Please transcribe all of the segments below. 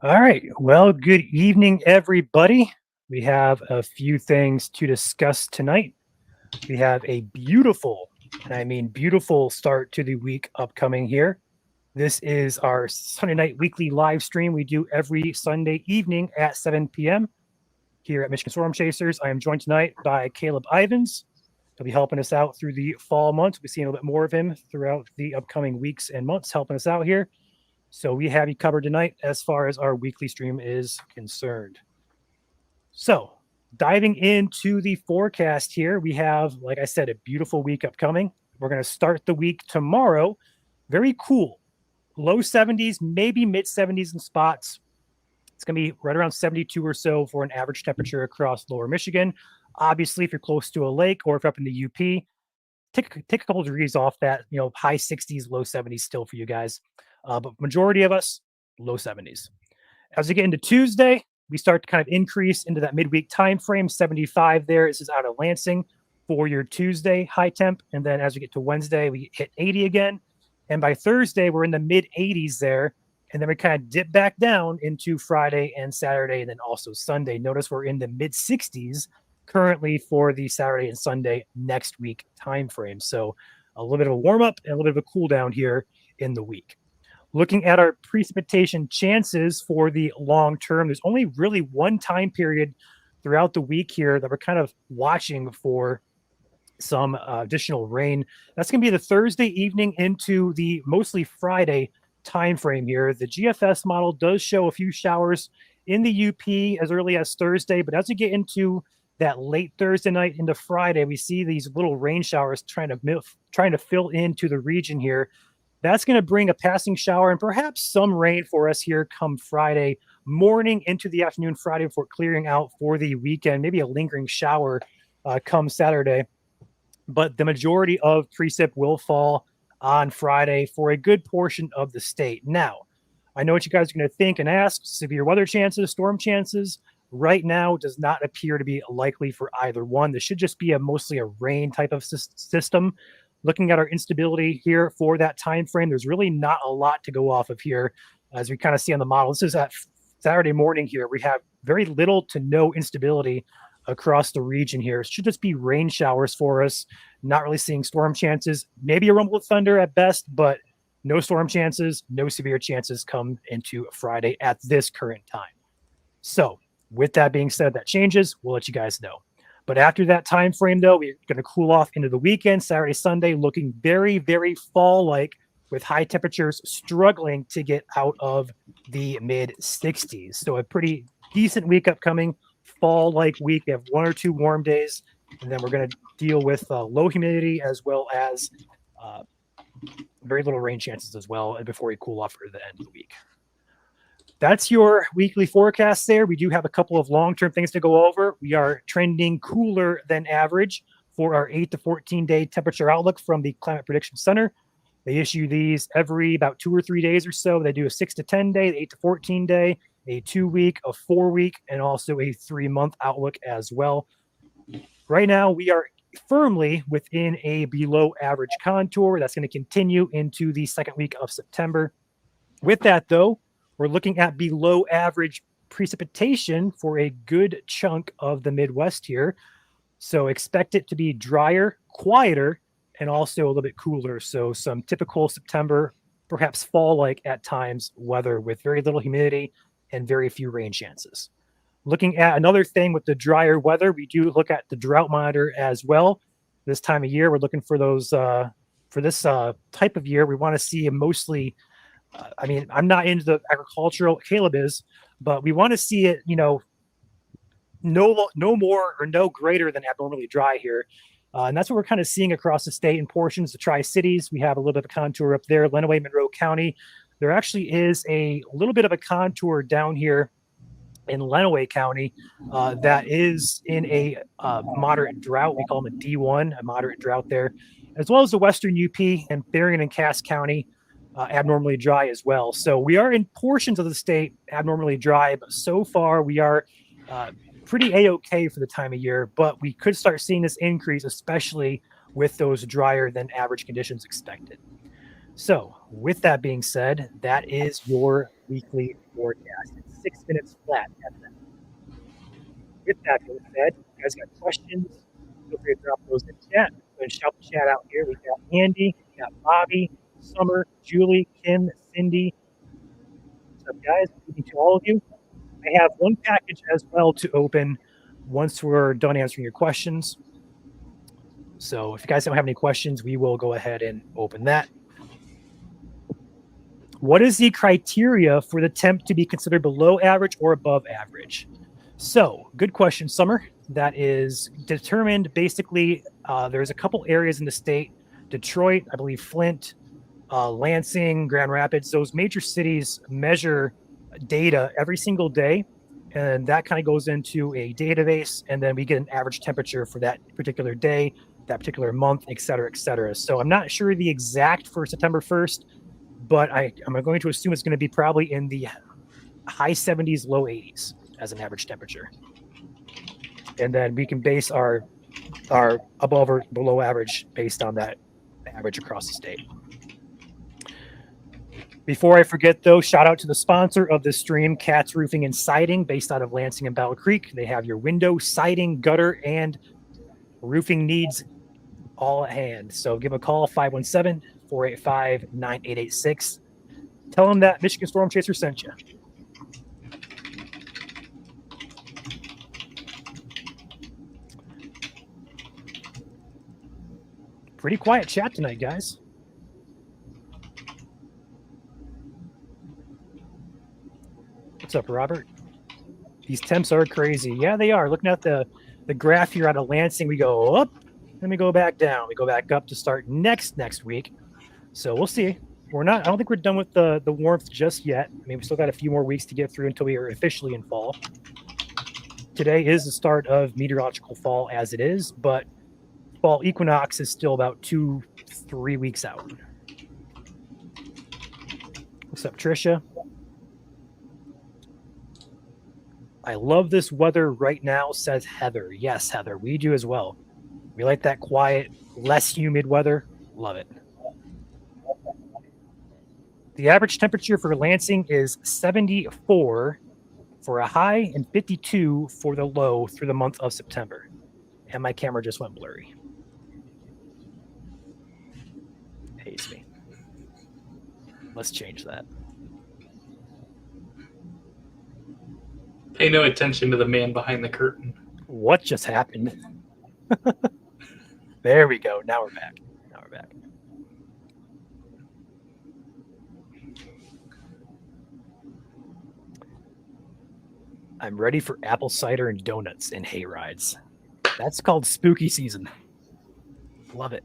All right. Well, good evening, everybody. We have a few things to discuss tonight. We have a beautiful, and I mean beautiful, start to the week upcoming here. This is our Sunday night weekly live stream we do every Sunday evening at 7 p.m. here at Michigan Storm Chasers. I am joined tonight by Caleb Ivins. He'll be helping us out through the fall months. We'll be seeing a little bit more of him throughout the upcoming weeks and months, helping us out here. So we have you covered tonight as far as our weekly stream is concerned. So diving into the forecast here, we have, like I said, a beautiful week upcoming. We're going to start the week tomorrow. Very cool. Low 70s, maybe mid 70s in spots. It's going to be right around 72 or so for an average temperature across lower Michigan. Obviously, if you're close to a lake or if you're up in the UP, take a couple of degrees off that, high 60s, low 70s still for you guys. But majority of us, low 70s. As we get into Tuesday, we start to kind of increase into that midweek time frame, 75 there. This is out of Lansing for your Tuesday high temp. And then as we get to Wednesday, we hit 80 again. And by Thursday, we're in the mid 80s there. And then we kind of dip back down into Friday and Saturday, and then also Sunday. Notice we're in the mid 60s currently for the Saturday and Sunday next week time frame. So a little bit of a warm up and a little bit of a cool down here in the week. Looking at our precipitation chances for the long term, there's only really one time period throughout the week here that we're kind of watching for some additional rain. That's going to be the Thursday evening into the mostly Friday time frame here. The GFS model does show a few showers in the UP as early as Thursday, but as we get into that late Thursday night into Friday, we see these little rain showers trying to fill into the region here. That's going to bring a passing shower and perhaps some rain for us here come Friday morning into the afternoon Friday before clearing out for the weekend. Maybe a lingering shower come Saturday. But the majority of precip will fall on Friday for a good portion of the state. Now, I know what you guys are going to think and ask. Severe weather chances, storm chances. Right now does not appear to be likely for either one. This should just be mostly a rain type of system. Looking at our instability here for that time frame, there's really not a lot to go off of here. As we kind of see on the model, this is at Saturday morning here. We have very little to no instability across the region here. It should just be rain showers for us. Not really seeing storm chances. Maybe a rumble of thunder at best, but no storm chances, no severe chances come into Friday at this current time. So with that being said, that changes. We'll let you guys know. But after that time frame, though, we're going to cool off into the weekend, Saturday, Sunday, looking very, very fall-like with high temperatures struggling to get out of the mid 60s. So a pretty decent week upcoming, fall-like week. We have one or two warm days, and then we're going to deal with low humidity as well as very little rain chances as well before we cool off for the end of the week. That's your weekly forecast there. We do have a couple of long-term things to go over. We are trending cooler than average for our 8 to 14 day temperature outlook from the Climate Prediction Center. They issue these every about 2 or 3 days or so. They do a 6 to 10 day, 8 to 14 day, a 2-week, a 4-week, and also a 3-month outlook as well. Right now, we are firmly within a below average contour. That's going to continue into the second week of September. With that, though, we're looking at below average precipitation for a good chunk of the Midwest here. So expect it to be drier, quieter, and also a little bit cooler. So some typical September, perhaps fall-like at times weather with very little humidity and very few rain chances. Looking at another thing with the drier weather, we do look at the drought monitor as well. This time of year, we're looking for those, for this type of year, we want to see mostly I'm not into the agricultural, Caleb is, but we want to see it, no more or no greater than abnormally dry here. And that's what we're kind of seeing across the state in portions of Tri-Cities. We have a little bit of a contour up there, Lenawee, Monroe County. There actually is a little bit of a contour down here in Lenawee County that is in a moderate drought. We call them a D1, a moderate drought there, as well as the Western UP and Berrien and Cass County. Abnormally dry as well. So we are in portions of the state abnormally dry, but so far we are pretty A-okay for the time of year, but we could start seeing this increase, especially with those drier than average conditions expected. So with that being said, that is your weekly forecast. 6 minutes flat after that. With that being said, you guys got questions? Feel free to drop those in chat. Go and shout the chat out here. We got Andy, we got Bobby, Summer, Julie, Kim, Cindy. What's up, guys? Good evening to all of you. I have one package as well to open once we're done answering your questions. So if you guys don't have any questions, we will go ahead and open that. What is the criteria for the temp to be considered below average or above average? So, good question, Summer. That is determined basically. There's a couple areas in the state: Detroit, I believe, Flint, Lansing, Grand Rapids. Those major cities measure data every single day, and that kind of goes into a database, and then we get an average temperature for that particular day, that particular month, et cetera, et cetera. So I'm not sure the exact for September 1st, but I'm going to assume it's going to be probably in the high 70s, low 80s as an average temperature. And then we can base our above or below average based on that average across the state. Before I forget, though, shout out to the sponsor of this stream, Katz Roofing and Siding, based out of Lansing and Battle Creek. They have your window, siding, gutter, and roofing needs all at hand. So give them a call, 517-485-9886. Tell them that Michigan Storm Chaser sent you. Pretty quiet chat tonight, guys. What's up, Robert? These temps are crazy. Yeah, they are. Looking at the graph here out of Lansing, we go up, then we go back down. We go back up to start next week. So we'll see. I don't think we're done with the warmth just yet. I mean, we still got a few more weeks to get through until we are officially in fall. Today is the start of meteorological fall as it is, but fall equinox is still about 2-3 weeks out. What's up, Trisha? I love this weather right now, says Heather. Yes, Heather, we do as well. We like that quiet, less humid weather. Love it. The average temperature for Lansing is 74 for a high and 52 for the low through the month of September. And my camera just went blurry. Hates me. Let's change that. Pay no attention to the man behind the curtain. What just happened? There we go. Now we're back. I'm ready for apple cider and donuts and hay rides. That's called spooky season. Love it.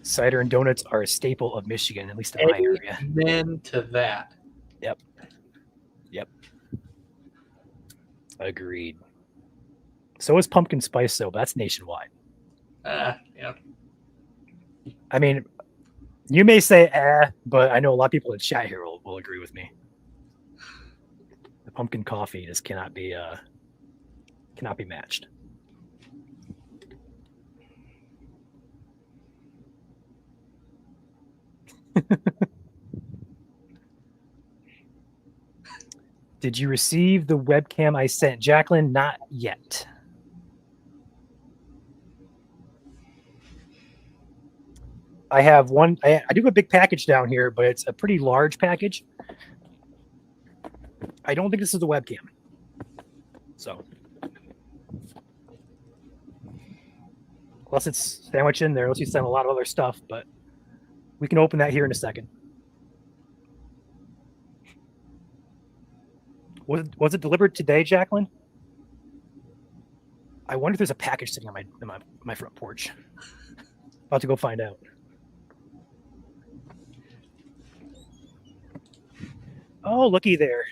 Cider and donuts are a staple of Michigan, at least in my area. Amen to that. Yep. Agreed. So is pumpkin spice soap. That's nationwide. Yeah. I mean, you may say but I know a lot of people in chat here will agree with me. The pumpkin coffee just cannot be matched. Did you receive the webcam I sent? Jacqueline, not yet. I have one. I do have a big package down here, but it's a pretty large package. I don't think this is the webcam. So, unless it's sandwiched in there, unless you sent a lot of other stuff, but we can open that here in a second. Was it delivered today, Jacqueline? I wonder if there's a package sitting on my front porch. About to go find out. Oh, looky there.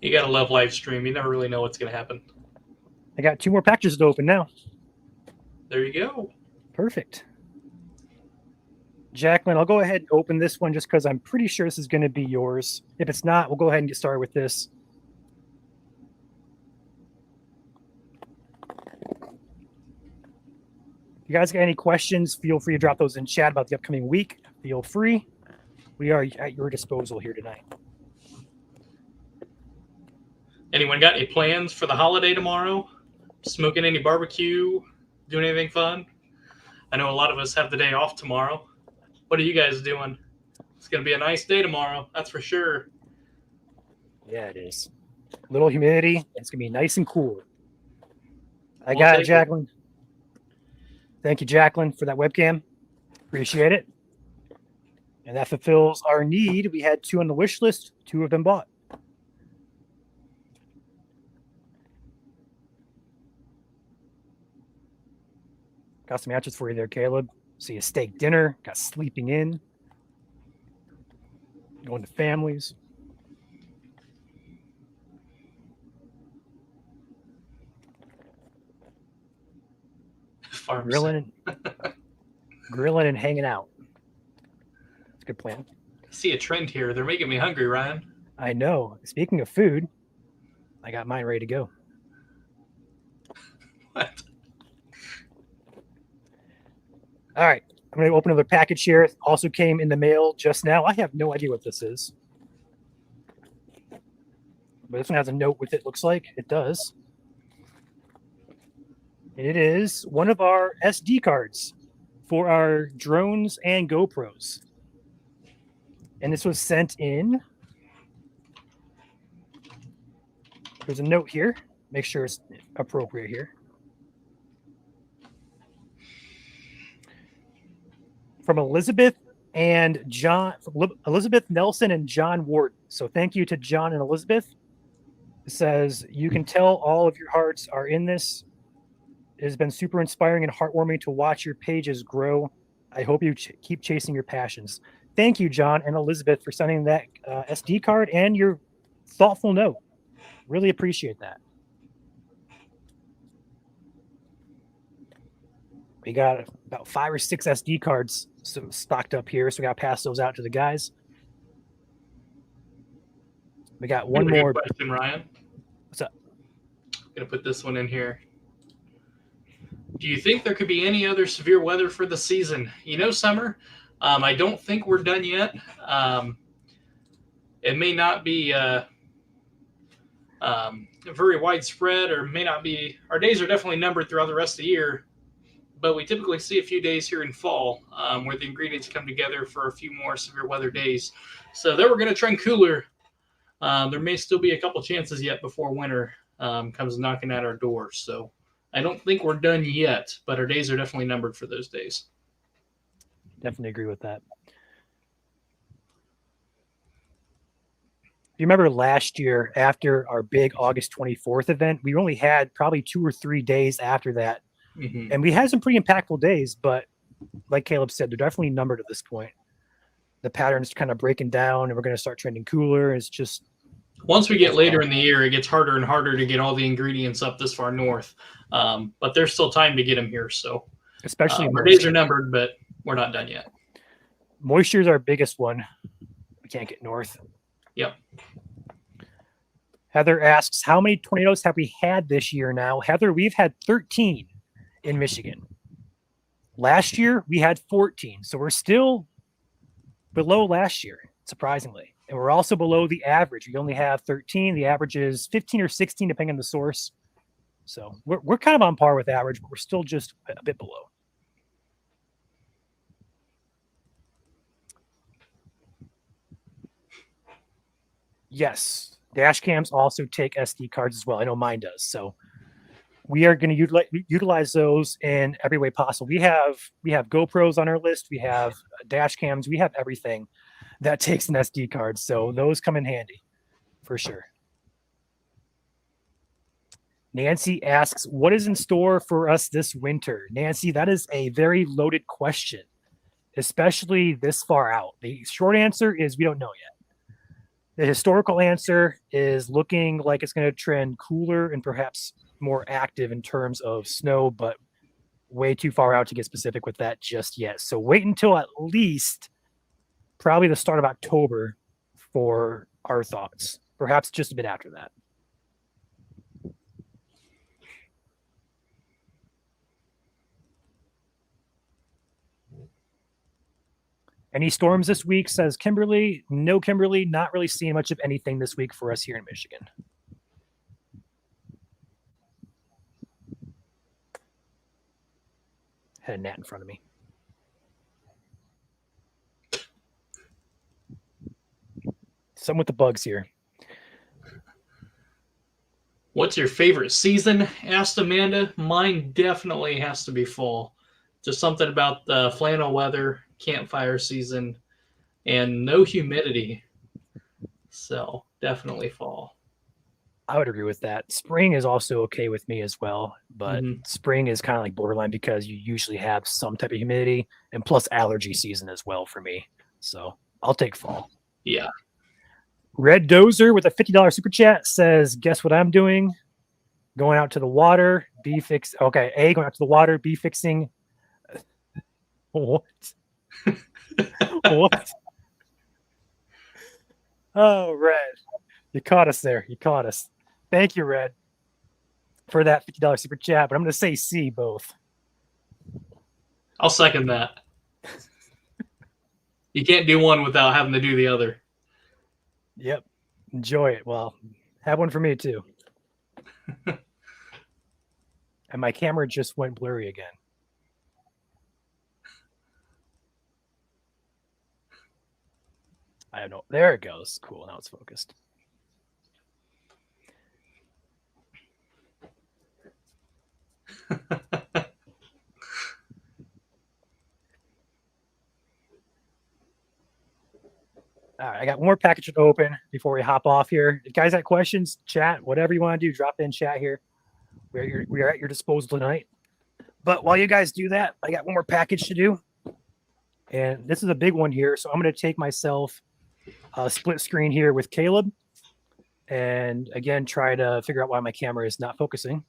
You gotta love live stream. You never really know what's gonna happen. I got 2 more packages to open now. There you go. Perfect. Jacqueline, I'll go ahead and open this one just because I'm pretty sure this is going to be yours. If it's not, we'll go ahead and get started with this. you guys got any questions, feel free to drop those in chat about the upcoming week. Feel free. We are at your disposal here tonight. Anyone got any plans for the holiday tomorrow? Smoking any barbecue? Doing anything fun? I know a lot of us have the day off tomorrow. What are you guys doing? It's going to be a nice day tomorrow, that's for sure. Yeah, it is. Little humidity. It's going to be nice and cool. I We'll got it, take Jacqueline. Thank you, Jacqueline, for that webcam. Appreciate it. And that fulfills our need. We had 2 on the wish list. 2 have been bought. Got some answers for you there, Caleb. See a steak dinner. Got sleeping in. Going to families. Farm Grilling and hanging out. It's a good plan. See a trend here. They're making me hungry, Ryan. I know. Speaking of food, I got mine ready to go. What? All right. I'm going to open another package here. It also came in the mail just now. I have no idea what this is. But this one has a note with it, looks like. It does. It is one of our SD cards for our drones and GoPros. And this was sent in. There's a note here. Make sure it's appropriate here. From Elizabeth and John, Elizabeth Nelson and John Wharton. So thank you to John and Elizabeth. It says, you can tell all of your hearts are in this. It has been super inspiring and heartwarming to watch your pages grow. I hope you keep chasing your passions. Thank you, John and Elizabeth, for sending that SD card and your thoughtful note. Really appreciate that. We got about 5 or 6 SD cards stocked up here, so we got to pass those out to the guys. We got one more question, Ryan. What's up? I'm going to put this one in here. Do you think there could be any other severe weather for the season? Summer, I don't think we're done yet. It may not be very widespread, or may not be. Our days are definitely numbered throughout the rest of the year, but we typically see a few days here in fall where the ingredients come together for a few more severe weather days. So then we're going to trend cooler. There may still be a couple chances yet before winter comes knocking at our doors. So I don't think we're done yet, but our days are definitely numbered for those days. Definitely agree with that. You remember last year after our big August 24th event, we only had probably 2 or 3 days after that. Mm-hmm. And we had some pretty impactful days, but like Caleb said, they're definitely numbered at this point. The pattern's kind of breaking down and we're going to start trending cooler. It's just once we get later in the year, it gets harder and harder to get all the ingredients up this far north. But there's still time to get them here. So especially our days are numbered, but we're not done yet. Moisture is our biggest one. We can't get north. Yep. Heather asks, how many tornadoes have we had this year now? Heather, we've had 13 in Michigan. Last year, we had 14. So we're still below last year, surprisingly. And we're also below the average. We only have 13. The average is 15 or 16, depending on the source. So we're kind of on par with average, but we're still just a bit below. Yes, dash cams also take SD cards as well. I know mine does. So we are going to utilize those in every way possible. We have GoPros on our list. We have dash cams. We have everything that takes an SD card. So those come in handy for sure. Nancy asks, what is in store for us this winter? Nancy, that is a very loaded question, especially this far out. The short answer is we don't know yet. The historical answer is looking like it's going to trend cooler and perhaps more active in terms of snow, but way too far out to get specific with that just yet. So wait until at least probably the start of October for our thoughts, perhaps just a bit after that. Any storms this week, says Kimberly. No, Kimberly, not really seeing much of anything this week for us here in Michigan. Had a gnat in front of me. Some with the bugs here. What's your favorite season? Asked Amanda. Mine definitely has to be fall. Just something about the flannel weather, campfire season, and no humidity. So definitely fall. I would agree with that. Spring is also okay with me as well, but spring is kind of like borderline because you usually have some type of humidity and plus allergy season as well for me. So I'll take fall. Yeah. Red Dozer with a $50 super chat says, guess what I'm doing? Going out to the water, B fix. Okay, A, going out to the water, B fixing. What? What? Oh, Red. You caught us there. You caught us. Thank you, Red, for that $50 super chat. But I'm going to say C both. I'll second that. You can't do one without having to do the other. Yep. Enjoy it. Well, have one for me too. And my camera just went blurry again. I don't know. There it goes. Cool. Now it's focused. All right, I got one more package to open before we hop off here. If guys got questions, chat, whatever you want to do, drop in chat here. We are at your disposal tonight. But while you guys do that, I got one more package to do. And this is a big one here. So I'm going to take myself a split screen here with Caleb. And again, try to figure out why my camera is not focusing.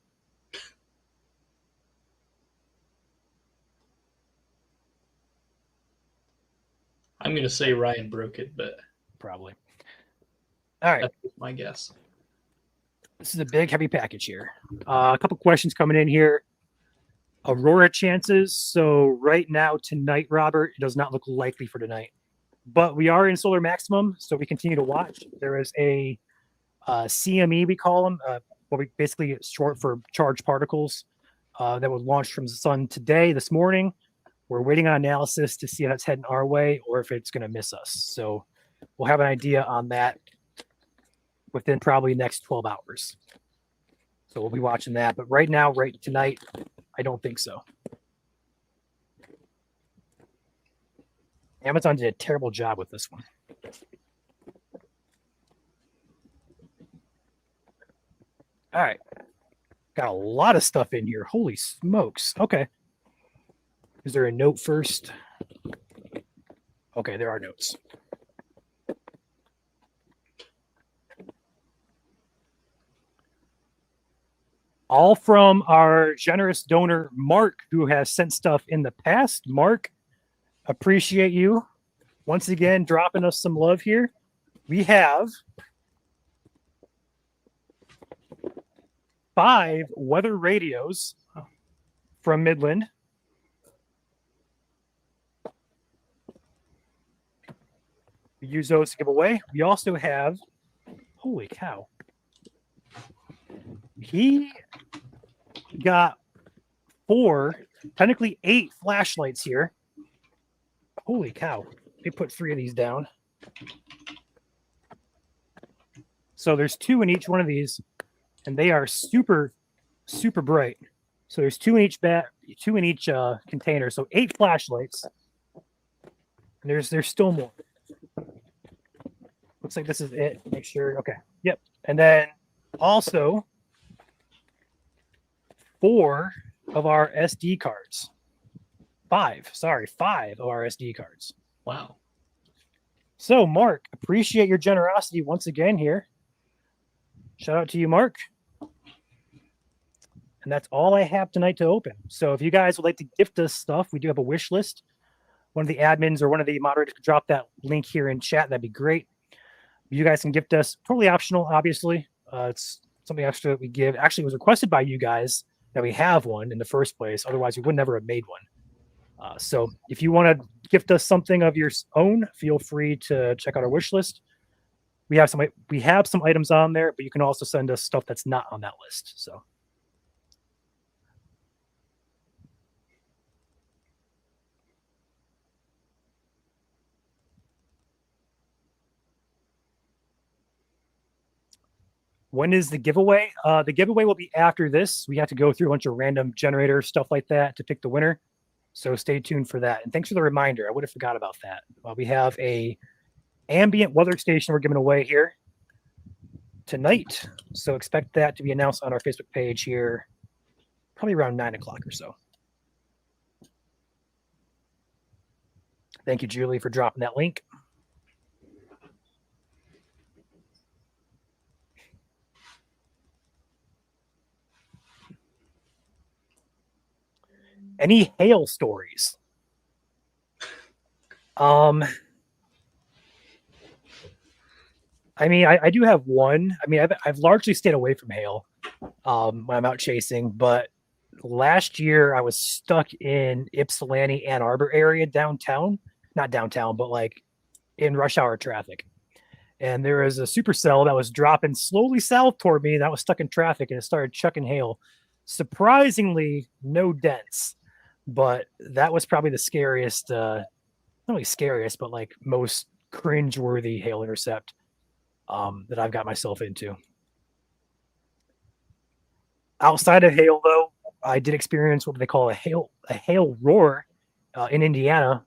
I'm going to say Ryan broke it, but probably. All right. That's my guess. This is a big, heavy package here. A couple questions coming in here. Aurora chances. So right now, tonight, Robert, it does not look likely for tonight. But we are in solar maximum, so we continue to watch. There is a CME, we call them, what we basically short for charged particles, that was launched from the sun this morning. We're waiting on analysis to see if that's heading our way or if it's going to miss us. So we'll have an idea on that within probably the next 12 hours. So we'll be watching that. But right now, right tonight, I don't think so. Amazon did a terrible job with this one. All right. Got a lot of stuff in here. Holy smokes. Okay. Is there a note first? Okay, there are notes. All from our generous donor, Mark, who has sent stuff in the past. Mark, appreciate you once again dropping us some love here. We have 5 weather radios from Midland. We use those to give away. We also have, holy cow. He got 4, technically 8 flashlights here. Holy cow. They put 3 of these down. So there's 2 in each one of these, and they are super, super bright. So there's 2 in each container. So 8 flashlights. And there's still more. Looks like this is it. Make sure. Okay. Yep. And then also 4 of our SD cards. 5 of our SD cards. Wow. So, Mark, appreciate your generosity once again here. Shout out to you, Mark. And that's all I have tonight to open. So if you guys would like to gift us stuff, we do have a wish list. One of the admins or one of the moderators could drop that link here in chat. That'd be great. You guys can gift us. Totally optional, obviously. It's something extra that we give. Actually, it was requested by you guys that we have one in the first place. Otherwise, we would never have made one. So if you want to gift us something of your own, feel free to check out our wish list. We have some items on there, but you can also send us stuff that's not on that list. So when is the giveaway? The giveaway will be after this. We have to go through a bunch of random generator stuff like that to pick the winner. So stay tuned for that. And thanks for the reminder. I would have forgot about that. We have a ambient weather station we're giving away here tonight. So expect that to be announced on our Facebook page here, probably around 9 o'clock or so. Thank you, Julie, for dropping that link. Any hail stories? I mean, I do have one. I mean, I've largely stayed away from hail when I'm out chasing, but last year I was stuck in Ypsilanti, Ann Arbor area downtown, not downtown, but like in rush hour traffic. And there was a supercell that was dropping slowly south toward me that was stuck in traffic and it started chucking hail. Surprisingly, no dents, but that was probably the scariest, not only scariest, but like most cringeworthy hail intercept that I've got myself into. Outside of hail, though, I did experience what they call a hail roar in Indiana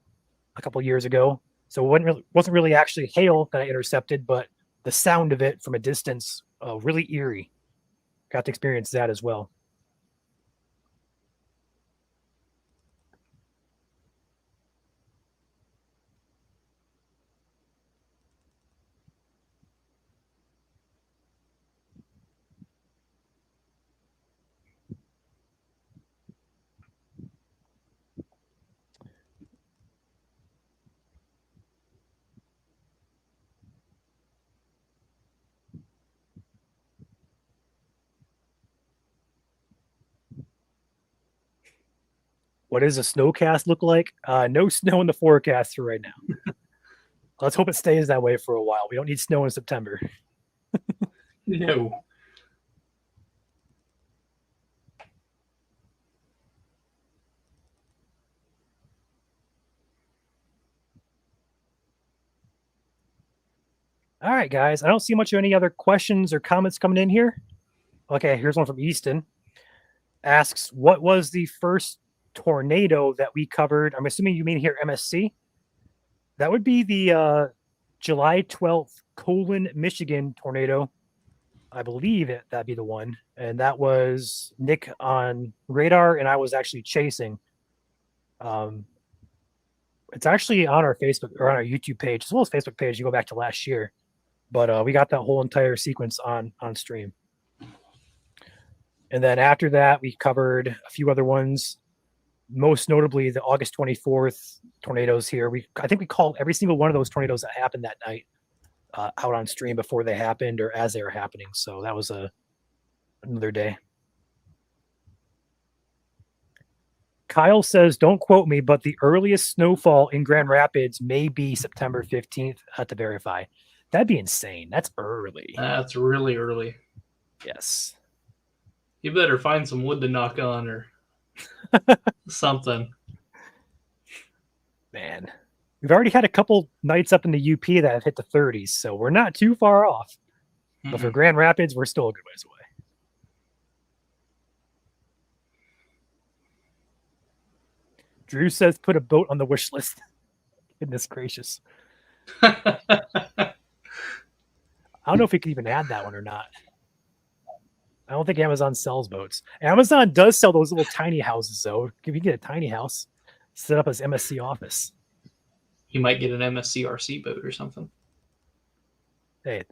a couple of years ago. So it wasn't really actually hail that I intercepted, but the sound of it from a distance, really eerie. Got to experience that as well. What does a snowcast look like? No snow in the forecast for right now. Let's hope it stays that way for a while. We don't need snow in September. No. All right, guys. I don't see much of any other questions or comments coming in here. Okay, here's one from Easton. Asks, what was the first tornado that we covered? I'm assuming you mean here MSC. That would be the July 12th, Colon, Michigan tornado. I believe that'd be the one. And that was Nick on radar, and I was actually chasing. It's actually on our Facebook or on our YouTube page, as well as Facebook page. You go back to last year. But we got that whole entire sequence on stream. And then after that, we covered a few other ones, most notably the August 24th tornadoes here. I think we called every single one of those tornadoes that happened that night out on stream before they happened or as they were happening. So that was another day. Kyle says, don't quote me, but the earliest snowfall in Grand Rapids may be September 15th. I have to verify. That'd be insane. That's early. That's really early. Yes. You better find some wood to knock on or something. Man, we've already had a couple nights up in the UP that have hit the 30s, so we're not too far off. But for Grand Rapids, we're still a good ways away. Drew says, put a boat on the wish list. Goodness gracious. I don't know if we could even add that one or not. I don't think Amazon sells boats. Amazon does sell those little tiny houses, though. If you get a tiny house, set up as MSC office. You might get an MSCRC boat or something. Hey,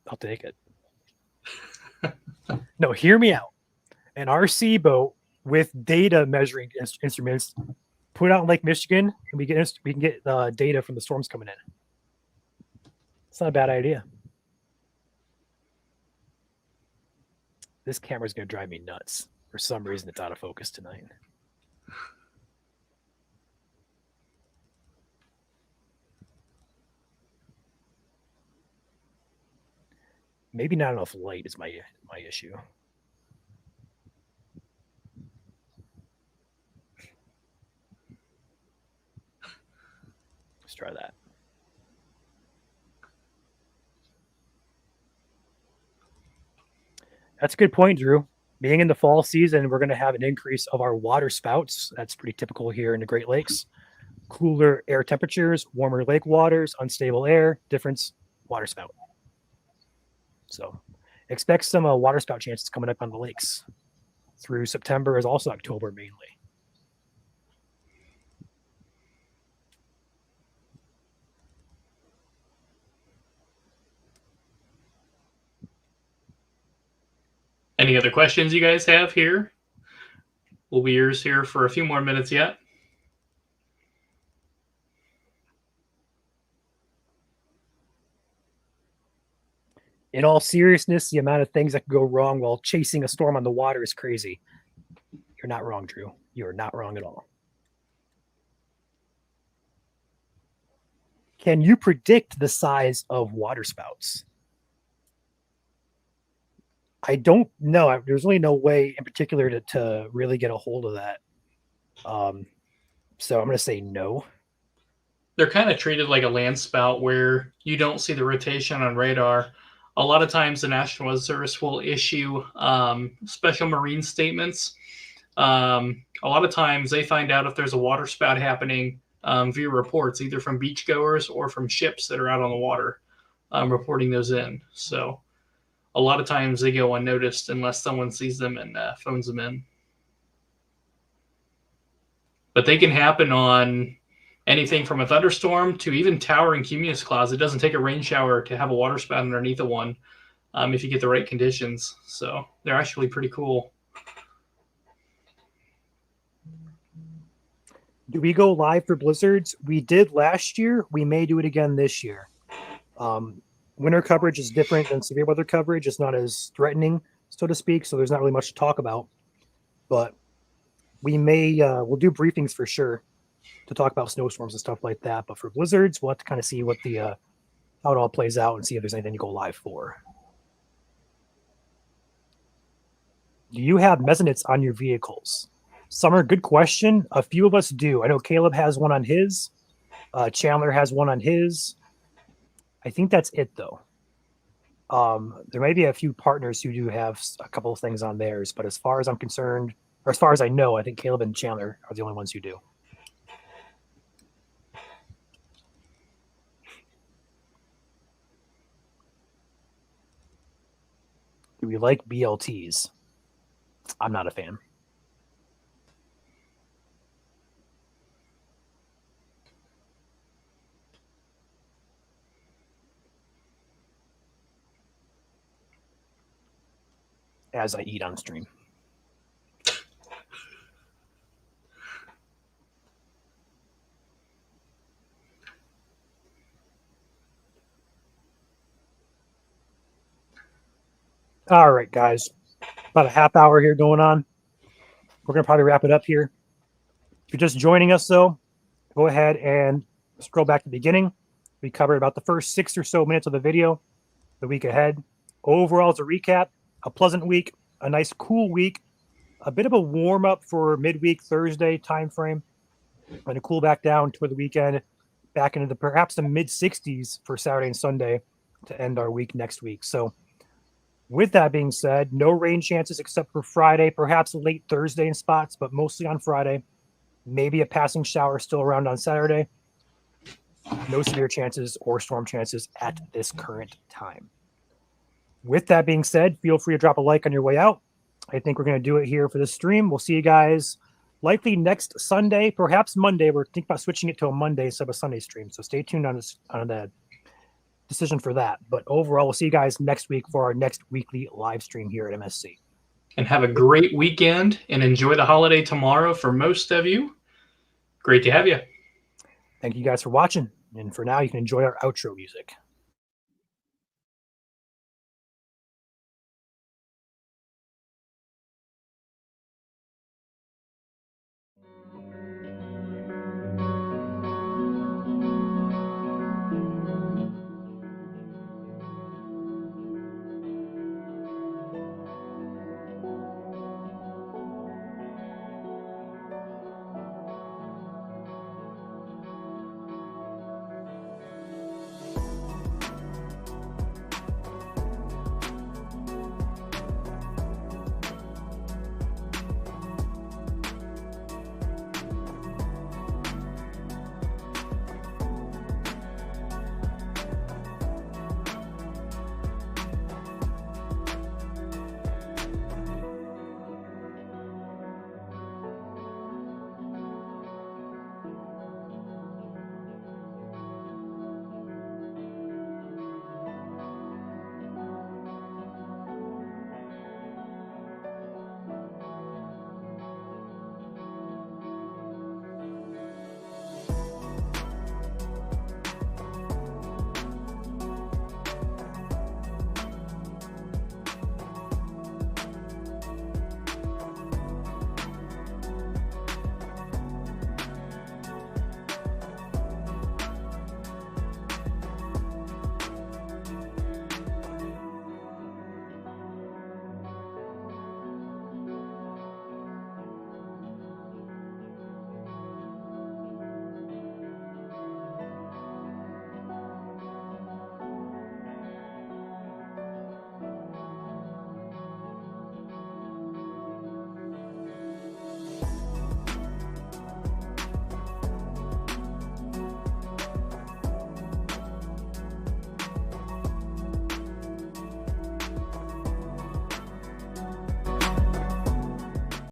I'll take it. No, hear me out. An RC boat with data measuring instruments put out in Lake Michigan, and we can get data from the storms coming in. It's not a bad idea. This camera's going to drive me nuts. For some reason, it's out of focus tonight. Maybe not enough light is my issue. Let's try that. That's a good point, Drew. Being in the fall season, we're going to have an increase of our water spouts. That's pretty typical here in the Great Lakes. Cooler air temperatures, warmer lake waters, unstable air, difference, water spout. So expect some water spout chances coming up on the lakes through September as also October mainly. Any other questions you guys have here? We'll be yours here for a few more minutes yet. In all seriousness, the amount of things that could go wrong while chasing a storm on the water is crazy. You're not wrong, Drew. You're not wrong at all. Can you predict the size of water spouts? I don't know. There's really no way in particular to really get a hold of that. So I'm going to say no. They're kind of treated like a land spout where you don't see the rotation on radar. A lot of times the National Weather Service will issue special marine statements. A lot of times they find out if there's a water spout happening via reports, either from beachgoers or from ships that are out on the water, reporting those in. So a lot of times they go unnoticed unless someone sees them and phones them in. But they can happen on anything from a thunderstorm to even towering cumulus clouds. It doesn't take a rain shower to have a water spout underneath of one if you get the right conditions. So they're actually pretty cool. Do we go live for blizzards? We did last year. We may do it again this year. Winter coverage is different than severe weather coverage. It's not as threatening, so to speak. So there's not really much to talk about. But we may, we'll do briefings for sure to talk about snowstorms and stuff like that. But for blizzards, we'll have to kind of see what the how it all plays out and see if there's anything to go live for. Do you have mesonettes on your vehicles? Summer, good question. A few of us do. I know Caleb has one on his. Chandler has one on his. I think that's it, though. There may be a few partners who do have a couple of things on theirs, but as far as I'm concerned, or as far as I know, I think Caleb and Chandler are the only ones who do. Do we like BLTs? I'm not a fan. As I eat on stream. All right, guys. About a half hour here going on. We're going to probably wrap it up here. If you're just joining us, though, go ahead and scroll back to the beginning. We covered about the first 6 or so minutes of the video, the week ahead. Overall, as a recap, a pleasant week, a nice cool week, a bit of a warm up for midweek Thursday time frame, and a cool back down toward the weekend, back into perhaps the mid 60s for Saturday and Sunday to end our week next week. So with that being said, no rain chances except for Friday, perhaps late Thursday in spots, but mostly on Friday. Maybe a passing shower still around on Saturday. No severe chances or storm chances at this current time. With that being said, feel free to drop a like on your way out. I think we're going to do it here for this stream. We'll see you guys likely next Sunday, perhaps Monday. We're thinking about switching it to a Monday instead of a Sunday stream. So stay tuned on the decision for that. But overall, we'll see you guys next week for our next weekly live stream here at MSC. And have a great weekend and enjoy the holiday tomorrow for most of you. Great to have you. Thank you guys for watching. And for now, you can enjoy our outro music.